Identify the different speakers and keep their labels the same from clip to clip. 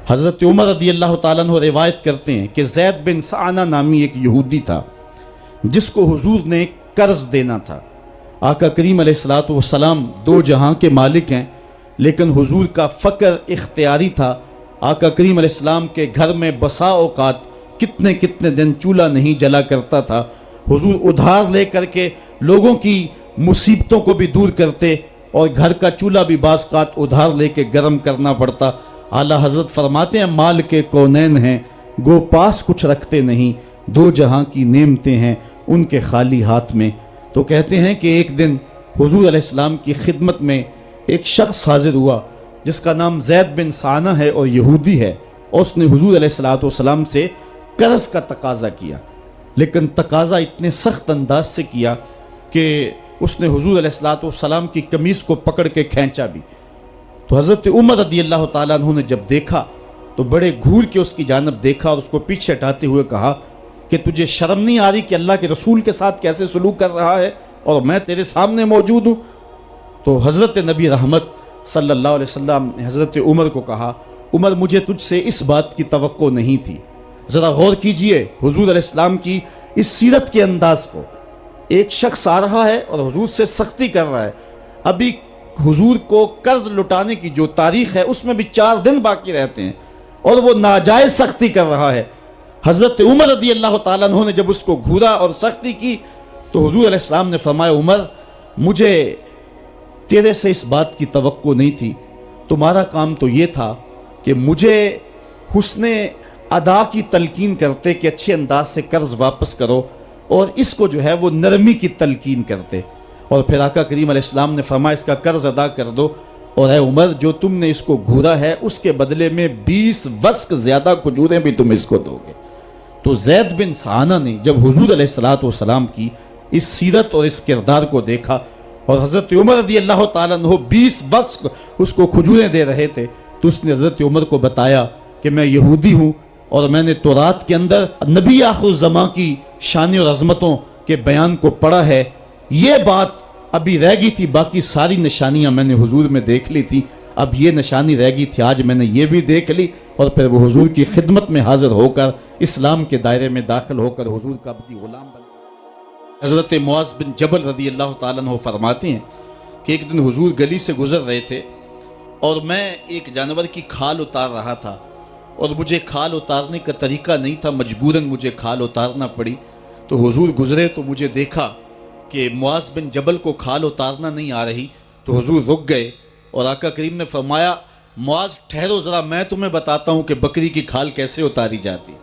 Speaker 1: حضرت عمر رضی اللہ تعالیٰ عنہ روایت کرتے ہیں کہ زید بن سعنہ نامی ایک یہودی تھا جس کو حضور نے قرض دینا تھا۔ آقا کریم علیہ الصلوۃ والسلام دو جہاں کے مالک ہیں، لیکن حضور کا فقر اختیاری تھا۔ آقا کریم علیہ السلام کے گھر میں بسا اوقات کتنے دن چولہا نہیں جلا کرتا تھا۔ حضور ادھار لے کر کے لوگوں کی مصیبتوں کو بھی دور کرتے، اور گھر کا چولہا بھی بعض اوقات ادھار لے کے گرم کرنا پڑتا۔ اعلیٰ حضرت فرماتے ہیں مال کے کونین ہیں گو پاس کچھ رکھتے نہیں، دو جہاں کی نعمتیں ہیں ان کے خالی ہاتھ میں۔ تو کہتے ہیں کہ ایک دن حضور علیہ السلام کی خدمت میں ایک شخص حاضر ہوا جس کا نام زید بن سعنہ ہے اور یہودی ہے، اور اس نے حضور علیہ السلام سے قرض کا تقاضا کیا، لیکن تقاضا اتنے سخت انداز سے کیا کہ اس نے حضور علیہ السلام کی قمیص کو پکڑ کے کھینچا بھی۔ تو حضرت عمر رضی اللہ تعالیٰ عنہ نے جب دیکھا تو بڑے گھور کے اس کی جانب دیکھا اور اس کو پیچھے ہٹاتے ہوئے کہا کہ تجھے شرم نہیں آ رہی کہ اللہ کے رسول کے ساتھ کیسے سلوک کر رہا ہے اور میں تیرے سامنے موجود ہوں؟ تو حضرت نبی رحمت صلی اللہ علیہ وسلم نے حضرت عمر کو کہا عمر مجھے تجھ سے اس بات کی توقع نہیں تھی۔ ذرا غور کیجئے حضور علیہ السلام کی اس سیرت کے انداز کو۔ ایک شخص آ رہا ہے اور حضور سے سختی کر رہا ہے، ابھی حضور کو قرض لٹانے کی جو تاریخ ہے اس میں بھی 4 دن باقی رہتے ہیں، اور وہ ناجائز سختی کر رہا ہے۔ حضرت عمر رضی اللہ تعالیٰ عنہ نے جب اس کو گھورا اور سختی کی تو حضور علیہ السلام نے فرمایا عمر مجھے تیرے سے اس بات کی توقع نہیں تھی، تمہارا کام تو یہ تھا کہ مجھے حسن ادا کی تلقین کرتے کہ اچھے انداز سے قرض واپس کرو، اور اس کو جو ہے وہ نرمی کی تلقین کرتے، اور پھر آقا کریم علیہ السلام نے فرمایا اس کا قرض ادا کر دو، اور اے عمر جو تم نے اس کو گھورا ہے اس کے بدلے میں 20 وسق زیادہ کھجوریں بھی تم اس کو دو گے۔ تو زید بن سعنہ نے جب حضور علیہ السلام کی اس سیرت اور اس کردار کو دیکھا، اور حضرت عمر رضی اللہ تعالیٰ عنہ 20 وسق اس کو کھجوریں دے رہے تھے، تو اس نے حضرت عمر کو بتایا کہ میں یہودی ہوں اور میں نے تورات کے اندر نبی آخر الزماں کی شان اور عظمتوں کے بیان کو پڑھا ہے، یہ بات ابھی رہ گئی تھی، باقی ساری نشانیاں میں نے حضور میں دیکھ لی تھی، اب یہ نشانی رہ گئی تھی، آج میں نے یہ بھی دیکھ لی۔ اور پھر وہ حضور کی خدمت میں حاضر ہو کر اسلام کے دائرے میں داخل ہو کر حضور کا عبدی غلام بن۔ حضرت معاذ بن جبل رضی اللہ تعالیٰ عنہ فرماتے ہیں کہ ایک دن حضور گلی سے گزر رہے تھے اور میں ایک جانور کی کھال اتار رہا تھا، اور مجھے کھال اتارنے کا طریقہ نہیں تھا، مجبوراً مجھے کھال اتارنا پڑی۔ تو حضور گزرے تو مجھے دیکھا کہ معاذ بن جبل کو کھال اتارنا نہیں آ رہی، تو حضور رک گئے اور آقا کریم نے فرمایا معاذ ٹھہرو ذرا میں تمہیں بتاتا ہوں کہ بکری کی کھال کیسے اتاری جاتی۔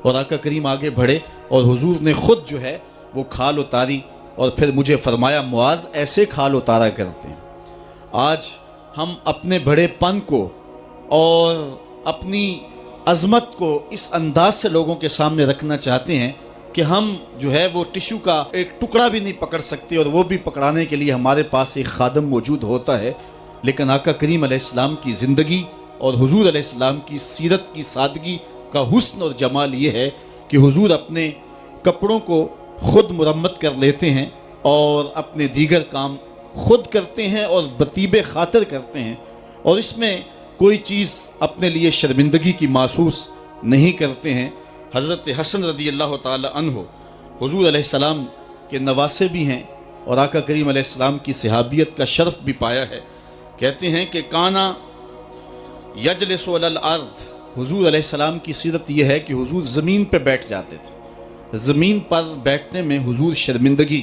Speaker 1: اور آقا کریم آگے بڑھے اور حضور نے خود جو ہے وہ کھال اتاری، اور پھر مجھے فرمایا معاذ ایسے کھال اتارا کرتے ہیں۔ آج ہم اپنے بڑے پن کو اور اپنی عظمت کو اس انداز سے لوگوں کے سامنے رکھنا چاہتے ہیں کہ ہم جو ہے وہ ٹشو کا ایک ٹکڑا بھی نہیں پکڑ سکتے، اور وہ بھی پکڑانے کے لیے ہمارے پاس ایک خادم موجود ہوتا ہے۔ لیکن آقا کریم علیہ السلام کی زندگی اور حضور علیہ السلام کی سیرت کی سادگی کا حسن اور جمال یہ ہے کہ حضور اپنے کپڑوں کو خود مرمت کر لیتے ہیں اور اپنے دیگر کام خود کرتے ہیں اور بطیب خاطر کرتے ہیں، اور اس میں کوئی چیز اپنے لیے شرمندگی کی محسوس نہیں کرتے ہیں۔ حضرت حسن رضی اللہ تعالی عنہ حضور علیہ السلام کے نواسے بھی ہیں اور آقا کریم علیہ السلام کی صحابیت کا شرف بھی پایا ہے۔ کہتے ہیں کہ کانا یجلس علی الارض، حضور علیہ السلام کی سیرت یہ ہے کہ حضور زمین پہ بیٹھ جاتے تھے، زمین پر بیٹھنے میں حضور شرمندگی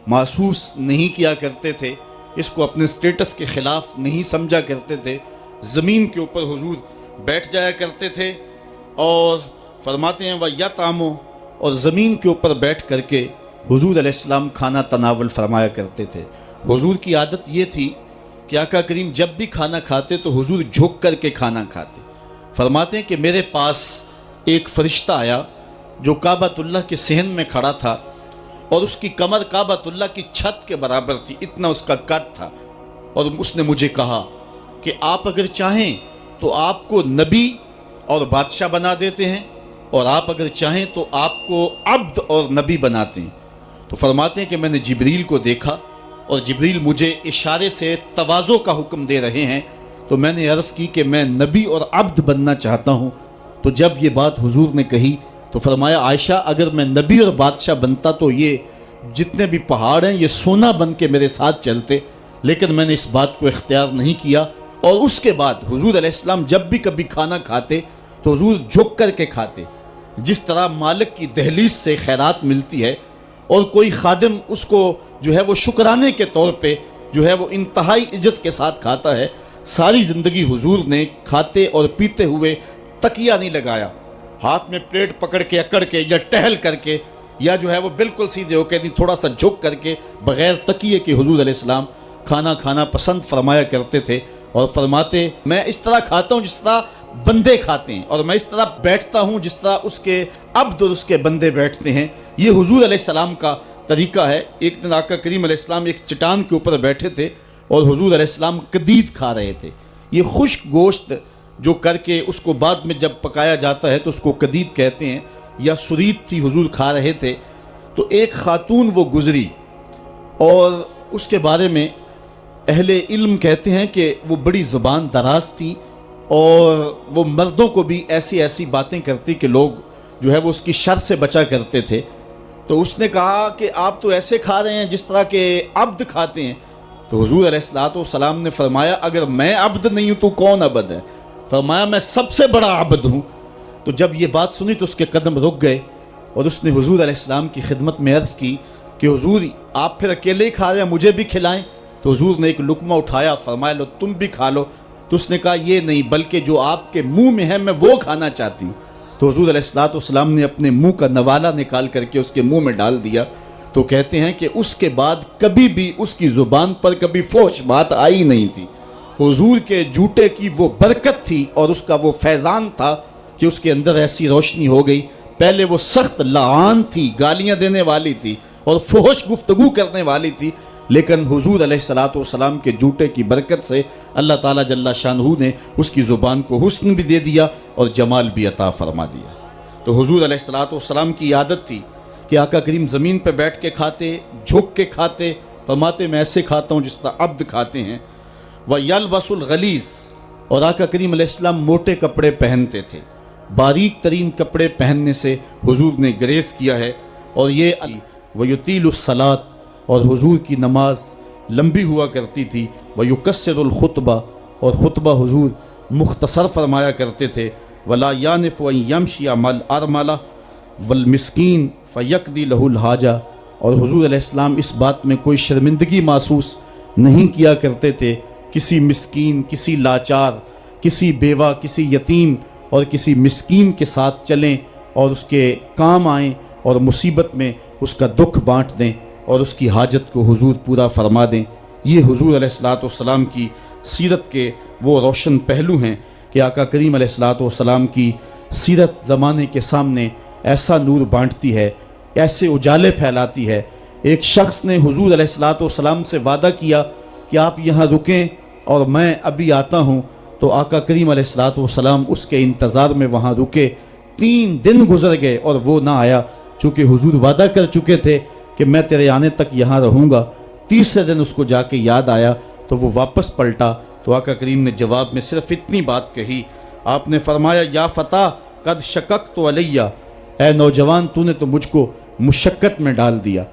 Speaker 1: محسوس نہیں کیا کرتے تھے، اس کو اپنے سٹیٹس کے خلاف نہیں سمجھا کرتے تھے، زمین کے اوپر حضور بیٹھ جایا کرتے تھے، اور فرماتے ہیں وَيَطْعَمُ، اور زمین کے اوپر بیٹھ کر کے حضور علیہ السلام کھانا تناول فرمایا کرتے تھے۔ حضور کی عادت یہ تھی کہ آقا کریم جب بھی کھانا کھاتے تو حضور جھک کر کے کھانا کھاتے۔ فرماتے ہیں کہ میرے پاس ایک فرشتہ آیا جو کعبۃ اللہ کے صحن میں کھڑا تھا، اور اس کی کمر کعبۃ اللہ کی چھت کے برابر تھی، اتنا اس کا قد تھا، اور اس نے مجھے کہا کہ آپ اگر چاہیں تو آپ کو نبی اور بادشاہ بنا دیتے ہیں، اور آپ اگر چاہیں تو آپ کو عبد اور نبی بناتے ہیں۔ تو فرماتے ہیں کہ میں نے جبریل کو دیکھا، اور جبریل مجھے اشارے سے تواضع کا حکم دے رہے ہیں، تو میں نے عرض کی کہ میں نبی اور عبد بننا چاہتا ہوں۔ تو جب یہ بات حضور نے کہی تو فرمایا عائشہ اگر میں نبی اور بادشاہ بنتا تو یہ جتنے بھی پہاڑ ہیں یہ سونا بن کے میرے ساتھ چلتے، لیکن میں نے اس بات کو اختیار نہیں کیا۔ اور اس کے بعد حضور علیہ السلام جب بھی کبھی کھانا کھاتے تو حضور جھک کر کے کھاتے، جس طرح مالک کی دہلیز سے خیرات ملتی ہے اور کوئی خادم اس کو جو ہے وہ شکرانے کے طور پہ جو ہے وہ انتہائی عجز کے ساتھ کھاتا ہے، ساری زندگی حضور نے کھاتے اور پیتے ہوئے تکیہ نہیں لگایا، ہاتھ میں پلیٹ پکڑ کے اکڑ کے یا ٹہل کر کے یا جو ہے وہ بالکل سیدھے ہو کے نہیں، تھوڑا سا جھک کر کے بغیر تکیے کے حضور علیہ السلام کھانا کھانا پسند فرمایا کرتے تھے، اور فرماتے میں اس طرح کھاتا ہوں جس طرح بندے کھاتے ہیں، اور میں اس طرح بیٹھتا ہوں جس طرح اس کے عبد اور اس کے بندے بیٹھتے ہیں۔ یہ حضور علیہ السلام کا طریقہ ہے۔ ایک دن آقا کریم علیہ السلام ایک چٹان کے اوپر بیٹھے تھے اور حضور علیہ السلام قدید کھا رہے تھے۔ یہ خشک گوشت جو کر کے اس کو بعد میں جب پکایا جاتا ہے تو اس کو قدید کہتے ہیں، یا سرید تھی، حضور کھا رہے تھے۔ تو ایک خاتون وہ گزری اور اس کے بارے میں اہل علم کہتے ہیں کہ وہ بڑی زبان دراز تھی اور وہ مردوں کو بھی ایسی ایسی باتیں کرتی کہ لوگ جو ہے وہ اس کی شر سے بچا کرتے تھے۔ تو اس نے کہا کہ آپ تو ایسے کھا رہے ہیں جس طرح کے عبد کھاتے ہیں۔ تو حضور علیہ السلام نے فرمایا اگر میں عبد نہیں ہوں تو کون عبد ہے؟ فرمایا میں سب سے بڑا عبد ہوں۔ تو جب یہ بات سنی تو اس کے قدم رک گئے اور اس نے حضور علیہ السلام کی خدمت میں عرض کی کہ حضور آپ پھر اکیلے ہی کھا رہے ہیں، مجھے بھی کھلائیں۔ تو حضور نے ایک لقمہ اٹھایا، فرمایا لو تم بھی کھا لو۔ تو اس نے کہا یہ نہیں، بلکہ جو آپ کے منہ میں ہے میں وہ کھانا چاہتی ہوں۔ تو حضور علیہ السلام نے اپنے منہ کا نوالا نکال کر کے اس کے منہ میں ڈال دیا۔ تو کہتے ہیں کہ اس کے بعد کبھی بھی اس کی زبان پر کبھی فحش بات آئی نہیں تھی۔ حضور کے جوٹے کی وہ برکت تھی اور اس کا وہ فیضان تھا کہ اس کے اندر ایسی روشنی ہو گئی۔ پہلے وہ سخت لعان تھی، گالیاں دینے والی تھی اور فحش گفتگو کرنے والی تھی، لیکن حضور علیہ السلام کے جوٹے کی برکت سے اللہ تعالیٰ جل شانہ نے اس کی زبان کو حسن بھی دے دیا اور جمال بھی عطا فرما دیا۔ تو حضور علیہ السلام کی عادت تھی کہ آقا کریم زمین پہ بیٹھ کے کھاتے، جھک کے کھاتے، فرماتے میں ایسے کھاتا ہوں جس طرح عبد کھاتے ہیں۔ وَيَلْبَسُ الْغَلِيظ، اور آقا کریم علیہ السلام موٹے کپڑے پہنتے تھے، باریک ترین کپڑے پہننے سے حضور نے گریز کیا ہے۔ اور یہ وَيُطِيلُ الصَّلَاةَ، اور حضور کی نماز لمبی ہوا کرتی تھی۔ وَيُقَصِّرُ الْخُطْبَةَ، اور خطبہ حضور مختصر فرمایا کرتے تھے۔ وَلَا يَانِفُ أَن يَمْشِيَ مَعَ الْأَرْمَلَةِ وَالْمِسْكِينِ فَيَقْضِي لَهُ الْحَاجَةَ، اور حضور علیہ السلام اس بات میں کوئی شرمندگی محسوس نہیں کیا کرتے تھے کسی مسکین، کسی لاچار، کسی بیوہ، کسی یتیم اور کسی مسکین کے ساتھ چلیں اور اس کے کام آئیں اور مصیبت میں اس کا دکھ بانٹ دیں اور اس کی حاجت کو حضور پورا فرما دیں۔ یہ حضور علیہ السلام کی سیرت کے وہ روشن پہلو ہیں کہ آقا کریم علیہ السلام کی سیرت زمانے کے سامنے ایسا نور بانٹتی ہے، ایسے اجالے پھیلاتی ہے۔ ایک شخص نے حضور علیہ السلام سے وعدہ کیا کہ آپ یہاں رکیں اور میں ابھی آتا ہوں، تو آقا کریم علیہ السلام اس کے انتظار میں وہاں رکے۔ 3 دن گزر گئے اور وہ نہ آیا، چونکہ حضور وعدہ کر چکے تھے کہ میں تیرے آنے تک یہاں رہوں گا۔ تیسرے دن اس کو جا کے یاد آیا تو وہ واپس پلٹا، تو آقا کریم نے جواب میں صرف اتنی بات کہی، آپ نے فرمایا یا فتیٰ قد شککت علیہ، اے نوجوان تو نے تو مجھ کو مشقت میں ڈال دیا۔